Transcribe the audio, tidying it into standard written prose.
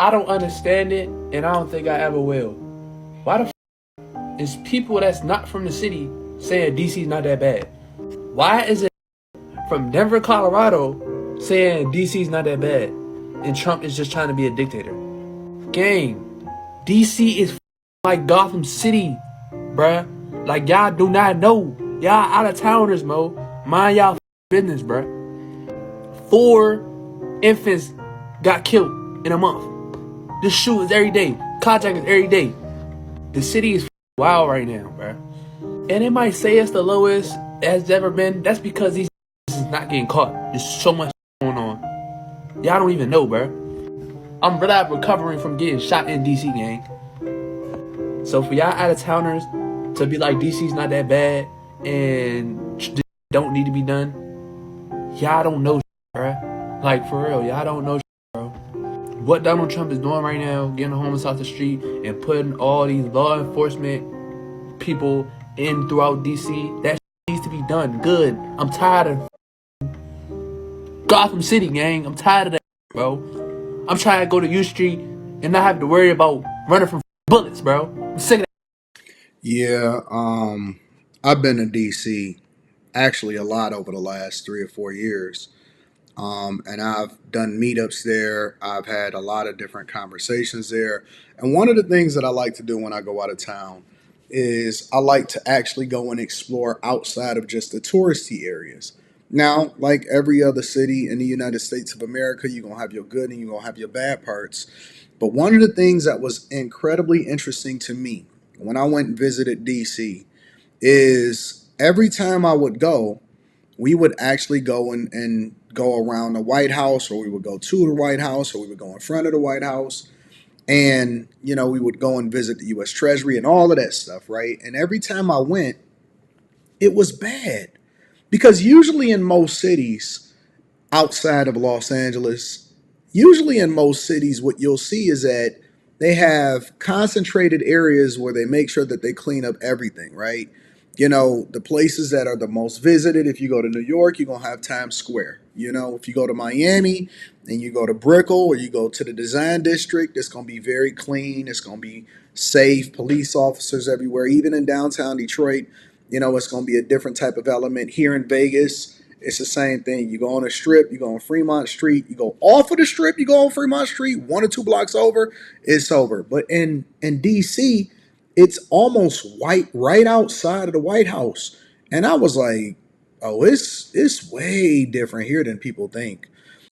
I don't understand it, and I don't think I ever will. Why the is people that's not from the city saying DC's not that bad? Why is it from Denver, Colorado saying DC's not that bad and Trump is just trying to be a dictator? Gang, DC is like Gotham City, bruh. Like y'all do not know. Y'all out of towners, mo. Mind y'all business, bruh. 4 infants got killed in a month. This shootings every day. Carjackings every day. The city is wild right now, bruh. And it might say it's the lowest it's ever been. That's because these is not getting caught. There's so much going on. Y'all don't even know, bruh. I'm really recovering from getting shot in DC, gang. So for y'all out of towners to be like DC's not that bad and don't need to be done, y'all don't know, bruh. Like for real, y'all don't know, bro. What Donald Trump is doing right now, getting the homeless off the street and putting all these law enforcement people in throughout DC, that needs to be done. Good. I'm tired of Gotham City, gang. I'm tired of that, bro. I'm trying to go to U Street and not have to worry about running from bullets, bro. I'm sick of that. Yeah, I've been to DC actually a lot over the last 3 or 4 years. And I've done meetups there. I've had a lot of different conversations there. And one of the things that I like to do when I go out of town is I like to actually go and explore outside of just the touristy areas. Now, like every other city in the United States of America, you're going to have your good and you're going to have your bad parts. But one of the things that was incredibly interesting to me when I went and visited DC is every time I would go, we would actually go and go around the White House, or we would go to the White House, or we would go in front of the White House. And, we would go and visit the US Treasury and all of that stuff, right? And every time I went, it was bad. Because usually in most cities outside of Los Angeles, usually in most cities, what you'll see is that they have concentrated areas where they make sure that they clean up everything, right? The places that are the most visited, if you go to New York, you're going to have Times Square. If you go to Miami and you go to Brickell or you go to the Design District, it's going to be very clean. It's going to be safe, police officers everywhere. Even in downtown Detroit, it's going to be a different type of element. Here in Vegas, it's the same thing. You go on a strip, you go on Fremont Street, you go off of the strip, you go on Fremont Street, 1 or 2 blocks over, it's over. But in DC, it's almost white right outside of the White House. And I was like, oh, it's way different here than people think.